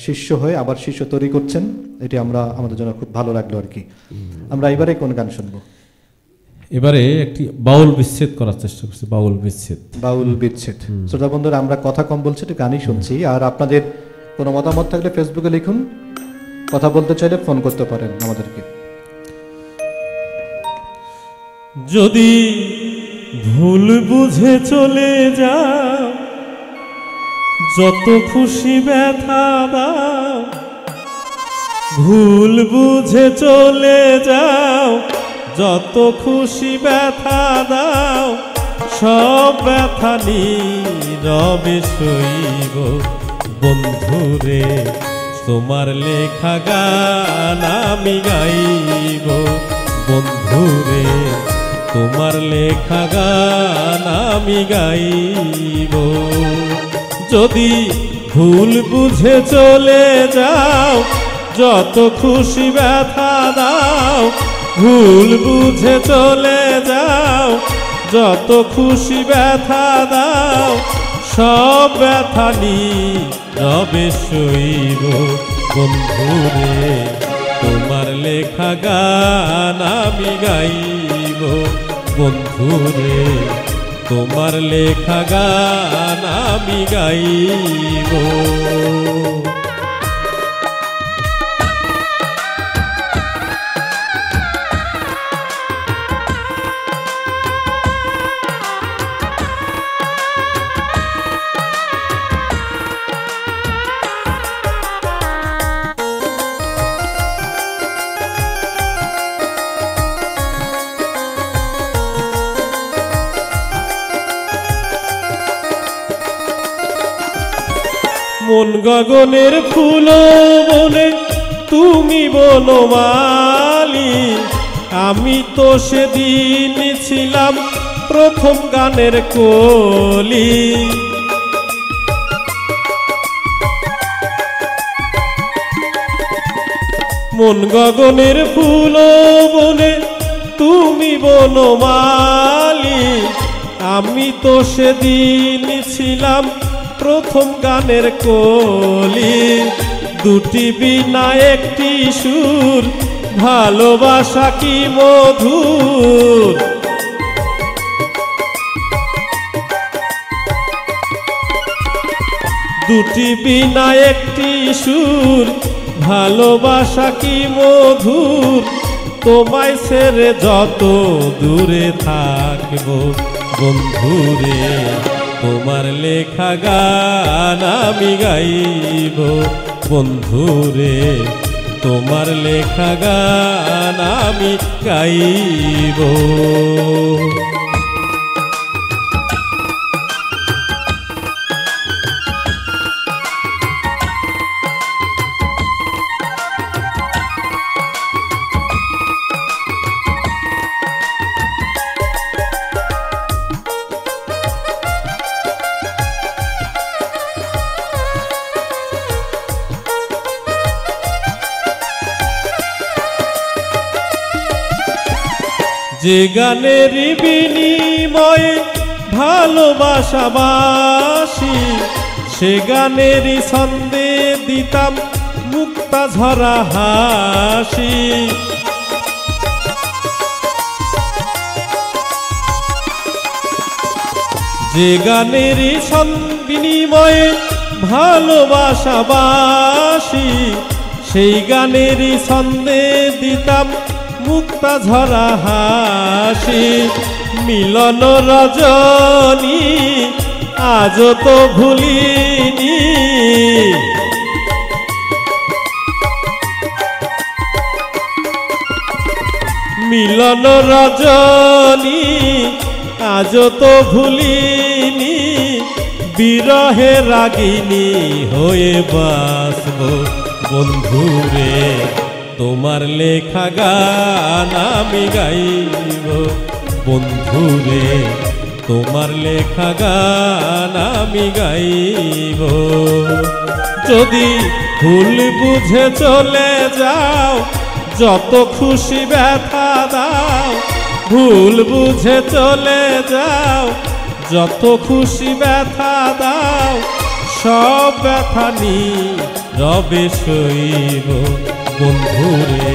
শিষ্য হয়ে আবার শিষ্য তৈরি করছেন, এটি আমাদের জন্য খুব ভালো লাগলো আর কি। আমরা এবারে কোন গান শুনবো? এবারে একটি বাউল বিচ্ছেদ করার চেষ্টা করছি। বাউল বিচ্ছেদ। শ্রোতা বন্ধুরা, আমরা কথা কম বলছি, একটু গানই শুনছি। আর আপনাদের কোনো মতামত থাকলে ফেসবুকে লিখুন, কথা বলতে চাইলে ফোন করতে পারেন আমাদেরকে। যদি ভুল বুঝে চলে যাও, যত খুশি ব্যথা দাও, ভুল বুঝে চলে যাও, যত খুশি ব্যথা দাও, সব ব্যথা নীরবে সইব বন্ধুরে, তোমার লেখা গান আমি গাইব বন্ধুরে, তোমার লেখা গান আমি গাইব। যদি ভুল বুঝে চলে যাও, যত খুশি ব্যথা দাও, ভুল বুঝে চলে যাও, যত খুশি ব্যথা দাও, সব ব্যথা নীরবে সইব বন্ধুরে, তোমার লেখা গান আমি গাইব বন্ধুরে, তোমার লেখা গান আমি গাইব। মন গগনের ফুল বনে তুমি বনমালী, আমি তো সেদিন ছিলাম প্রথম গানের কলি। মন গগনের ফুল বনে তুমি বনমালী, আমি তো সেদিন ছিলাম প্রথম গানের কলি। দুটি বিনা একটি সুর, ভালোবাসা কি মধুর, দুটি বিনা একটি সুর, ভালোবাসা কি মধুর, তোমায় ছেড়ে যত দূরে থাকবো বন্ধুরে, তোমার লেখা গান আমি গাইব বন্ধুরে, তোমার লেখা গান আমি গাইব। যে গানের বিনিময়ে ভালোবাসাবাসি, সে গানেরই ছন্দে দিতাম মুক্তা ঝরা হাসি। যে গানেরই বিনিময়ে ভালোবাসাবাসি, সেই গানেরই ছন্দে দিতাম মুক্তা ঝরা হাসি। মিলন রজনী আজ তো ভুলিনি, মিলন রজনী আজ তো ভুলিনি, বিরহে রাগিনী হয়ে বাসব বন্ধুরে, তোমার লেখা গান আমি গাইব বন্ধুরে, তোমার লেখা গান আমি গাইব। যদি ভুল বুঝে চলে যাও, যত খুশি ব্যথা দাও, ভুল বুঝে চলে যাও, যত খুশি ব্যথা দাও, সব ব্যথা নীরবে সইব বন্ধুরে,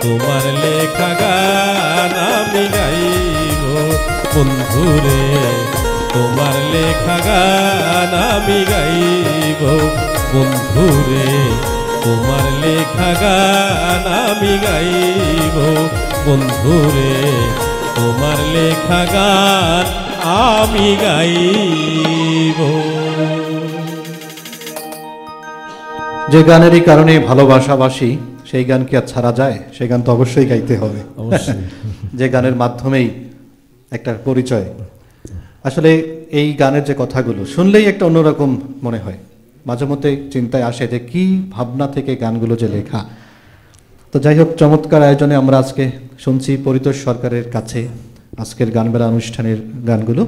তোমার লেখা গান আমি গাইব বন্ধুরে, তোমার লেখা গান আমি গাইব বন্ধুরে, তোমার লেখা গান আমি গাইব বন্ধুরে, তোমার লেখা গান আমি গাইব। যে গানেরই কারণে ভালোবাসাবাসী, সেই গান কি আর ছাড়া যায়? সেই গান তো অবশ্যই গাইতে হবে, অবশ্যই। যে গানের মাধ্যমেই একটা পরিচয়। আসলে এই গানের যে কথাগুলো শুনলেই একটা অন্যরকম মনে হয়, মাঝে মধ্যে চিন্তায় আসে যে কি ভাবনা থেকে গানগুলো যে লেখা। তো যাই হোক, চমৎকার আয়োজনে আমরা আজকে শুনছি পরিতোষ সরকারের কাছে আজকের গানবেলা অনুষ্ঠানের গানগুলো।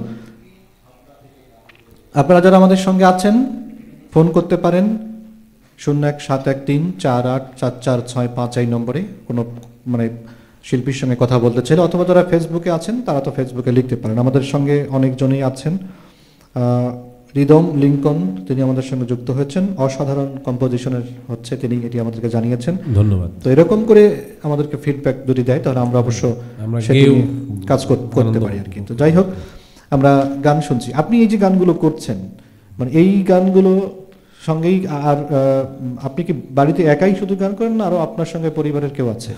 আপনারা যারা আমাদের সঙ্গে আছেন ফোন করতে পারেন 0171348445 এই নম্বরে, কোনো শিল্পীর সঙ্গে কথা বলতে চাইলে, অথবা যারা ফেসবুকে আছেন তারা তো ফেসবুকে লিখতে পারেন। আমাদের সঙ্গে অনেকজনই আছেন। রিদম লিঙ্কন তিনি আমাদের সঙ্গে যুক্ত হয়েছেন, অসাধারণ কম্পোজিশনের হচ্ছে তিনি, এটি আমাদেরকে জানিয়েছেন, ধন্যবাদ। তো এরকম করে আমাদেরকে ফিডব্যাক যদি দেয় তাহলে আমরা অবশ্য সেটি নিয়ে কাজ করতে পারি আর কি। তো যাই হোক, আমরা গান শুনছি। আপনি এই যে গানগুলো করছেন, এই গানগুলো সঙ্গেই আর আপনি কি বাড়িতে একাই শুধু গান করেন না আরো আপনার সঙ্গে পরিবারের কেউ আছে?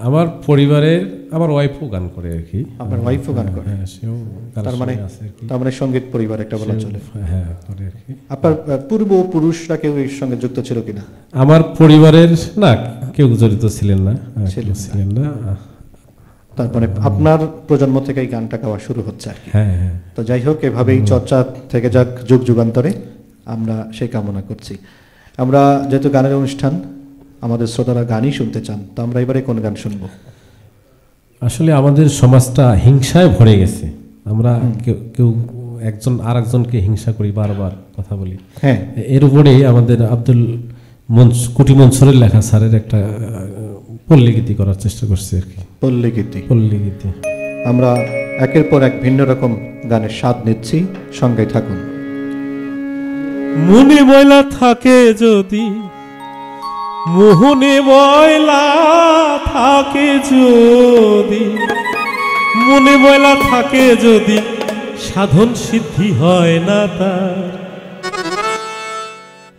আমার পরিবারের আমার ওয়াইফও গান করে আর কি। আপনার ওয়াইফও গান করে? হ্যাঁ, সেও তার মানে সঙ্গীত পরিবার একটা বলা চলে। হ্যাঁ, করে আর কি। আপনার পূর্বপুরুষরা কেউ এর সঙ্গে যুক্ত ছিল কিনা? আমার পরিবারের না, কেউ জড়িত ছিলেন না, ছিলেন না। তারপরে আপনার প্রজন্ম থেকে এই গানটা গাওয়া শুরু হচ্ছে আর কি। হ্যাঁ, হ্যাঁ। তো যাই হোক, এভাবেই চর্চা থেকে যাক যুগ যুগান্তরে, আমরা সেই কামনা করছি। আমরা যেহেতু গানের অনুষ্ঠান, আমাদের শ্রোতারা গানই শুনতে চান, তো আমরা এবারে কোন গান শুনবো? আসলে আমাদের সমাজটা হিংসায় ভরে গেছে। আমরা কেউ একজন আর একজনকে হিংসা করি, বারবার কথা বলি। হ্যাঁ, এর উপরেই আমাদের আব্দুল কুটি মনসুরের লেখা স্যারের একটা পল্লীগীতি করার চেষ্টা করছি আর কি। পল্লীগীতি আমরা একের পর এক ভিন্ন রকম গানের স্বাদ নিচ্ছি, সঙ্গে থাকুন। মনে ময়লা থাকে যদি, মোহনে ময়লা থাকে যদি, মনে ময়লা থাকে যদি, সাধন সিদ্ধি হয় না তার।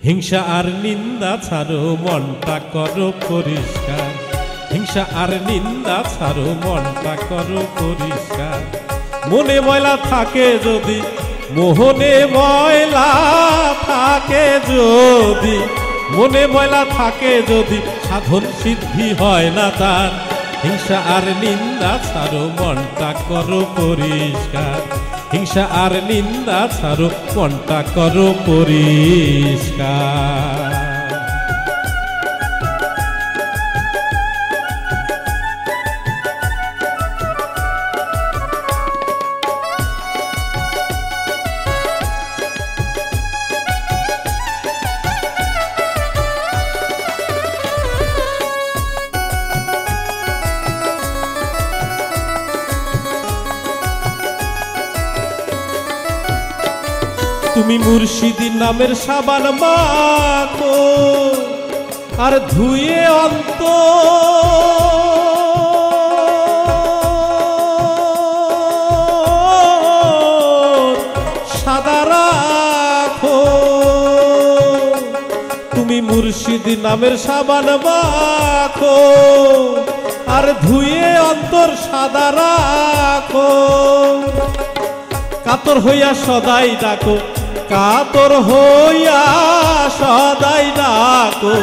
হিংসা আর নিন্দা ছাড়ো, মনটা করো পরিষ্কার। হিংসা আর নিন্দা ছাড়ো, মনটা করো পরিষ্কার। মনে ময়লা থাকে যদি, মোহনে ময়লা থাকে যদি, মনে ময়লা থাকে যদি, সাধন সিদ্ধি হয় না তার। হিংসা আর নিন্দা ছাড়ো, মনটা করো পরিষ্কার। হিংসা আর নিন্দা ছাড়ো, মনটা করো পরিষ্কার। তুমি মুর্শিদি নামের সাবান মাখো আর ধুয়ে অন্ত, সাদা রাখো। তুমি মুর্শিদি নামের সাবান মাখো আর ধুয়ে অন্তর সাদা রাখো। কাতর হইয়া সদাই ডাকো, কাতর হইয়া সদাই ডাকো,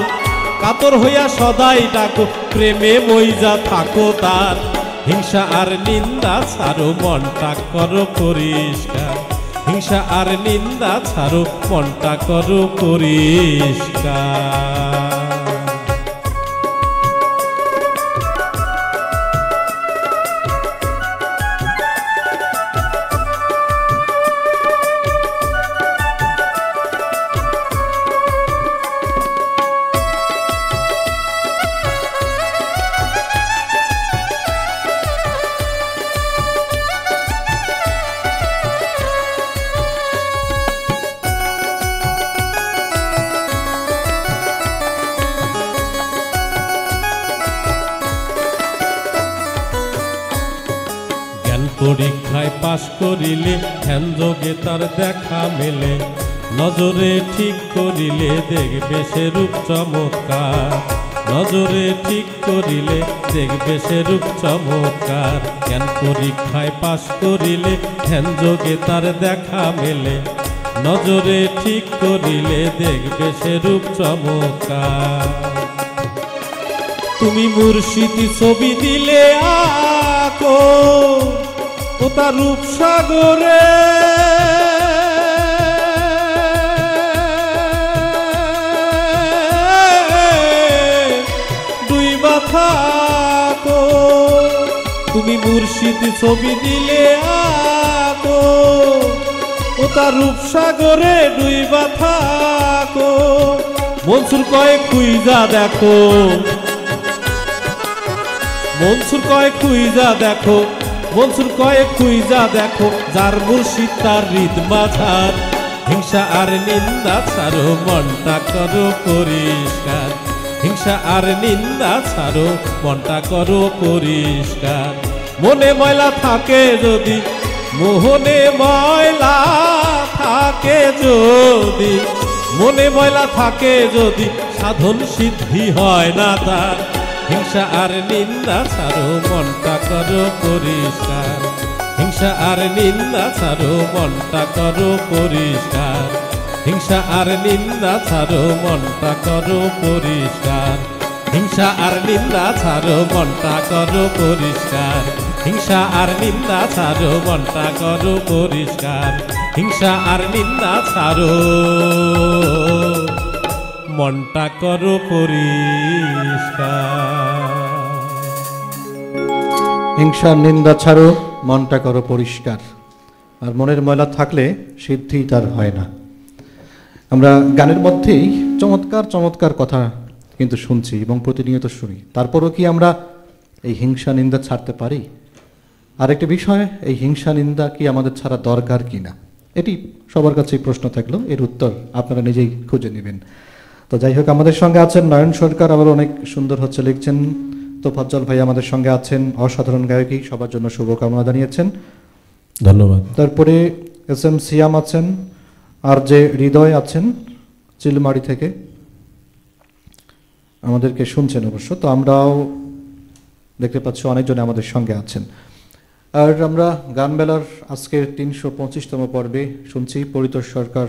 কাতর হইয়া সদাই ডাকো, প্রেমে মইজা থাকো তার। হিংসা আর নিন্দা ছাড়ো, মনটা করো পরিষ্কার। হিংসা আর নিন্দা ছাড়ো, মনটা করো পরিষ্কার। পরীক্ষায় পাশ করিলে ধ্যান যোগে তার দেখা মেলে নজরে ঠিক করিলে দেখবে সে রূপ চমৎকার নজরে ঠিক করিলে দেখবে সে রূপ চমৎকার জ্ঞান পরীক্ষায় পাশ করিলে ধ্যান যোগে তার দেখা মেলে নজরে ঠিক করিলে দেখবে সে রূপ চমৎকার তুমি মুর্শিদি ছবি দিলে আঁকো ও তার রূপসাগরে ডুইবা থাকো তুমি মুর্শিদি ছবি দিলে আঁকো ও তার রূপসাগরে ডুইবা থাকো মনসুর কয়েক খুইজা দেখো মনসুর কয়েক খুইজা দেখো মনসুর কয়েক খুইজা দেখো যার মুর্শিদ তার হৃদ মাঝার হিংসা আর নিন্দা ছাড়ো মনটা করো পরিষ্কার হিংসা আর নিন্দা ছাড়ো মনটা করো পরিষ্কার মনে ময়লা থাকে যদি মোহনে ময়লা থাকে যদি মনে ময়লা থাকে যদি সাধন সিদ্ধি হয় না তার হিংসা আর নিন্দা ছাড়ো মনটা করো পরিষ্কার হিংসা আর নিন্দা ছাড়ো মনটা করো পরিষ্কার হিংসা আর নিন্দা ছাড়ো মনটা করো পরিষ্কার হিংসা আর নিন্দা ছাড়ো মনটা করো পরিষ্কার হিংসা আর নিন্দা ছাড়ো মনটা করো পরিষ্কার হিংসা আর নিন্দা ছাড়ো মনটা করো পরিষ্কার হিংসা নিন্দা ছাড়ো মনটা করো পরিষ্কার আর মনের ময়লা থাকলে সিদ্ধি তার হয় না আমরা গানের মধ্যেই চমৎকার চমৎকার কথা কিন্তু শুনছি এবং প্রতিনিয়ত শুনি তারপরও কি আমরা এই হিংসা নিন্দা ছাড়তে পারি আরেকটি বিষয় এই হিংসা নিন্দা কি আমাদের ছাড়া দরকার কিনা এটি সবার কাছেই প্রশ্ন থাকলো এর উত্তর আপনারা নিজেই খুঁজে নেবেন তো যাই হোক আমাদের সঙ্গে আছেন নয়ন সরকার আবার অনেক সুন্দর হচ্ছে লিখছেন তোফাজ্জল ভাই আমাদের সঙ্গে আছেন অসাধারণ গায়কী সবার জন্য শুভকামনা জানিয়েছেন ধন্যবাদ তারপরে এস.এম. সিয়াম আছেন আর যে হৃদয় আছেন চিলমারি থেকে আমাদেরকে শুনছেন অবশ্য তো আমরাও দেখতে পাচ্ছি অনেকজনে আমাদের সঙ্গে আছেন আর আমরা গানবেলার আজকের ৩২৫তম পর্বে শুনছি পরিতোষ সরকার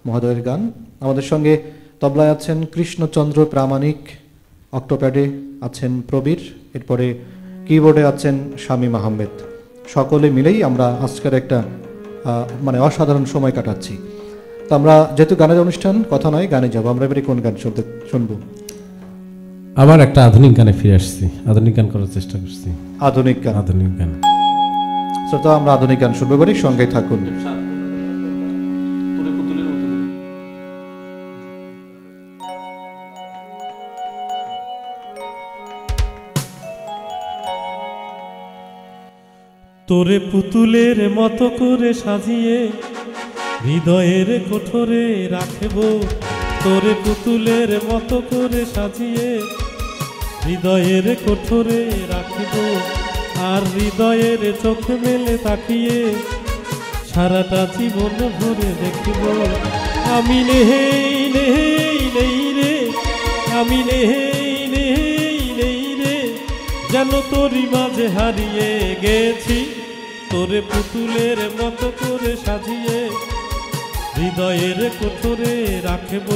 মহোদয়ের গান আমাদের সঙ্গে তবলায় আছেন কৃষ্ণচন্দ্র প্রামাণিক অক্টোপ্যাডে আছেন প্রবীর এরপরে কিবোর্ডে আছেন শামীম আহমেদ সকলে মিলেই আমরা আজকের একটা মানে অসাধারণ সময় কাটাচ্ছি তো আমরা যেহেতু গানের অনুষ্ঠান কথা নয় গানে যাবো আমরা এবারে কোন গান শুনবো আবার একটা আধুনিক গানে ফিরে আসছি আধুনিক গান করার চেষ্টা করছি আধুনিক গান তো আমরা আধুনিক গান শুনবো এবারে সঙ্গে থাকুন তোরে পুতুলের মতো করে সাজিয়ে হৃদয়ের কোঠরে রাখব তোরে পুতুলের মতো করে সাজিয়ে হৃদয়ের কোঠরে রাখব আর হৃদয়ের চোখ মেলে তাকিয়ে সারাটা জীবন ভরে দেখব আমি নেই নেই নেই রে আমি নেই নেই নেই রে যেন তোরই মাঝে হারিয়ে গেছি তোরে পুতুলের মতো করে সাজিয়ে হৃদয়ের কোঠরে রাখব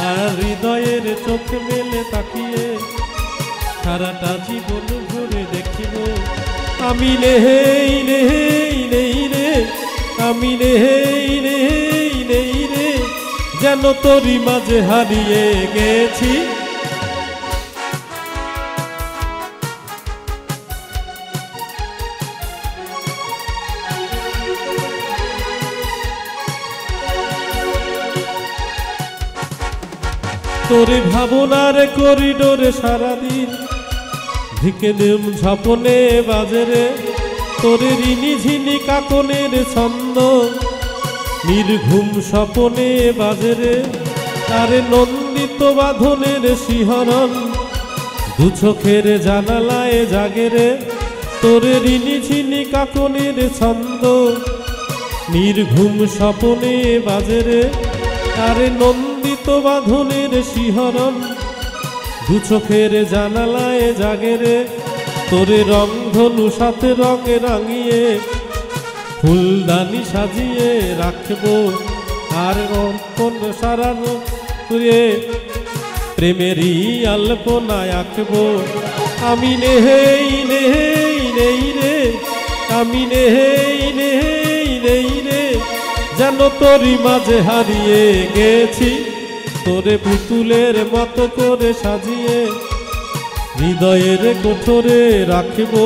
আর হৃদয়ের চোখ মেলে তাকিয়ে সারাটা জীবন ভরে দেখিব আমি নেই নেই নেই রে আমি নেই নেই নেই রে যেন তোরই মাঝে হারিয়ে গেছি তোরে ভাবনার করিডোরে সারাদিন ঢেকে দেম ঝাপনে বাজেরে তোরে রিনি ঝিনি কাকনের ছন্দ নির্ঘুম স্বপনে বাজেরে তারে নন্দিত বাঁধনের শিহরণ দু চোখের জানালায় জাগেরে তোরে রিনি ঝিনি কাকনের ছন্দ, নির্ঘুম স্বপনে বাজে রে, আরে নন্দিত বাঁধনের শিহরণ, দু চোখের জানালায় জাগে রে, তোরে রংধনু সাথে রঙে রাঙিয়ে ফুলদানি সাজিয়ে রাখবো, আর অর্পণ সারানো করে প্রেমেরই আলপনায় আঁকবো। আমি নেই নেই নেই রে, আমি নেই নেই নেই রে, যেন তোরই মাঝে হারিয়ে গেছি, তোরে পুতুলের মতো করে সাজিয়ে হৃদয়ের কোঠরে রাখবো।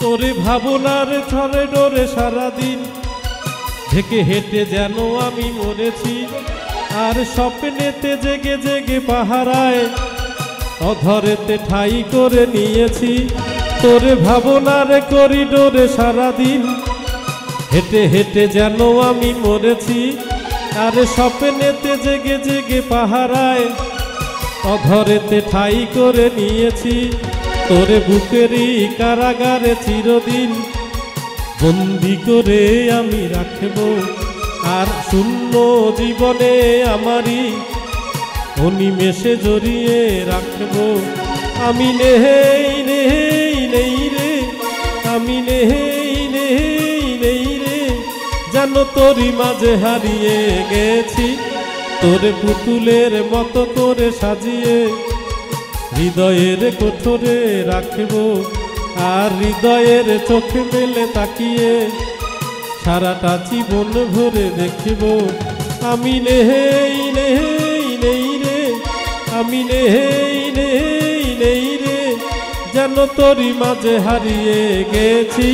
তোরে ভাবনার ঝড়ে ডোরে সারাদিন ঢেকে হেঁটে যেন আমি মরেছি, আর স্বপ্নেতে জেগে জেগে পাহারায় অধরেতে ঠাই করে নিয়েছি। তোরে ভাবনার করিডোরে সারাদিন হেঁটে হেঁটে যেন আমি মরেছি, আর স্বপ্নেতে জেগে জেগে পাহারায় অধরেতে ঠাই করে নিয়েছি। তোরে বুকেরই কারাগারে চিরদিন বন্দি করে আমি রাখবো, আর শূন্য জীবনে আমারই অনিমেষে জড়িয়ে রাখবো। আমি নেই নেই নেই রে, আমি নেই নেই নেই রে, যেন তোরই মাঝে হারিয়ে গেছি, তোরে পুতুলের মতো করে সাজিয়ে হৃদয়ের কোঠরে রাখবো, আর হৃদয়ের চোখে মেলে তাকিয়ে সারাটা জীবন ভরে দেখব। আমি নেই নেই নেই রে, আমি নেই নেই নেই রে, যেন তোরই মাঝে হারিয়ে গেছি,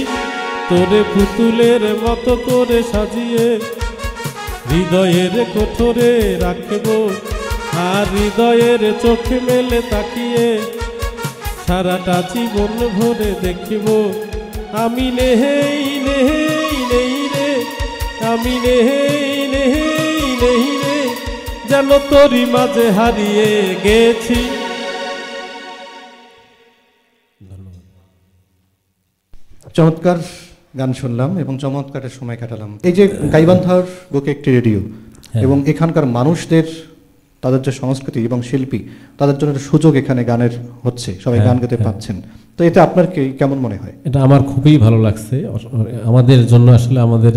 তোরে পুতুলের মতো করে সাজিয়ে হৃদয়ের কোঠরে রাখবো, আর হৃদয়ের চোখে মেলে তাকিয়ে সারাটা জীবন ভরে দেখব। আমি নেই নেই নেই রে, আমি নেই নেই নেই রে, যেন তোরই মাঝে হারিয়ে গেছি। চমৎকার গান শুনলাম এবং চমৎকার সময় কাটালাম। এই যে গাইবান্ধার বুকে একটি রেডিও এবং এখানকার মানুষদের তাদের যে সংস্কৃতি এবং শিল্পী তাদের জন্য একটা সুযোগ এখানে গানের হচ্ছে, সবাই গান গাইতে পাচ্ছেন, তো এতে আপনার কেমন মনে হয়? এটা আমার খুবই ভালো লাগছে। আমাদের জন্য আসলে আমাদের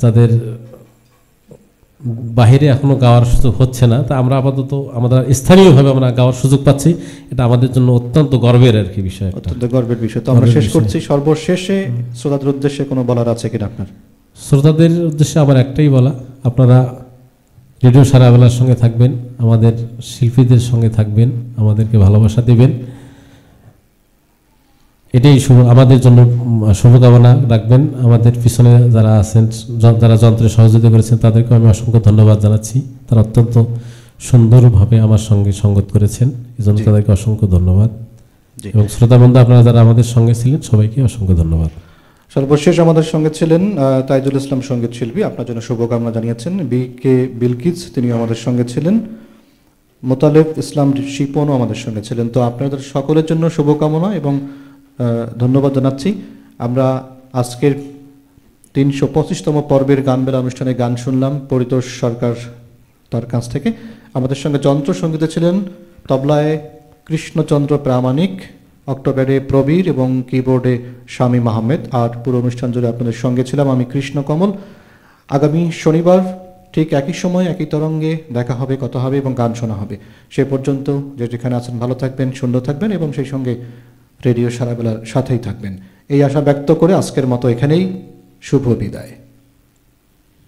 যাদের বাহিরে এখনো গাওয়ার সুযোগ হচ্ছে না, তা আমরা আপাতত আমাদের স্থানীয়ভাবে আমরা গাওয়ার সুযোগ পাচ্ছি, এটা আমাদের জন্য অত্যন্ত গর্বের আর কি বিষয়, অত্যন্ত গর্বের বিষয়। তো আমরা শেষ করছি, সর্বশেষে শ্রোতাদের উদ্দেশ্যে কোনো বলার আছে কিনা আপনার? শ্রোতাদের উদ্দেশ্যে আমার একটাই বলা, আপনারা রেডিও সারাবেলার সঙ্গে থাকবেন, আমাদের শিল্পীদের সঙ্গে থাকবেন, আমাদেরকে ভালোবাসা দেবেন, এটাই আমাদের জন্য শুভকামনা রাখবেন। আমাদের পিছনে যারা আছেন, যারা যন্ত্রে সহযোগিতা করেছেন, তাদেরকে আমি অসংখ্য ধন্যবাদ জানাচ্ছি। তারা অত্যন্ত সুন্দরভাবে আমার সঙ্গে সঙ্গত করেছেন, এই জন্য তাদেরকে অসংখ্য ধন্যবাদ। এবং শ্রোতাবন্ধু আপনারা যারা আমাদের সঙ্গে ছিলেন, সবাইকে অসংখ্য ধন্যবাদ। সর্বশেষ আমাদের সঙ্গে ছিলেন তাইজুল ইসলাম সঙ্গীত শিল্পী, আপনার জন্য শুভকামনা জানিয়েছেন। বি.কে. বিলকিস তিনি আমাদের সঙ্গে ছিলেন, মোতালেব ইসলাম শিপনও আমাদের সঙ্গে ছিলেন। তো আপনাদের সকলের জন্য শুভকামনা এবং ধন্যবাদ জানাচ্ছি। আমরা আজকের ৩২৫তম পর্বের গানবেলা অনুষ্ঠানে গান শুনলাম পরিতোষ সরকার তার কাছ থেকে। আমাদের সঙ্গে যন্ত্র সঙ্গীতে ছিলেন তবলায় কৃষ্ণচন্দ্র প্রামাণিক, অক্টোবরে প্রবীর এবং কিবোর্ডে শামীম আহমেদ। আর পুরো অনুষ্ঠান জুড়ে আপনাদের সঙ্গে ছিলাম আমি কৃষ্ণ কমল। আগামী শনিবার ঠিক একই সময় একই তরঙ্গে দেখা হবে, কথা হবে এবং গান শোনা হবে। সে পর্যন্ত যে যেখানে আছেন ভালো থাকবেন, সুন্দর থাকবেন এবং সেই সঙ্গে রেডিও সারাবেলার সাথেই থাকবেন, এই আশা ব্যক্ত করে আজকের মতো এখানেই শুভ বিদায়।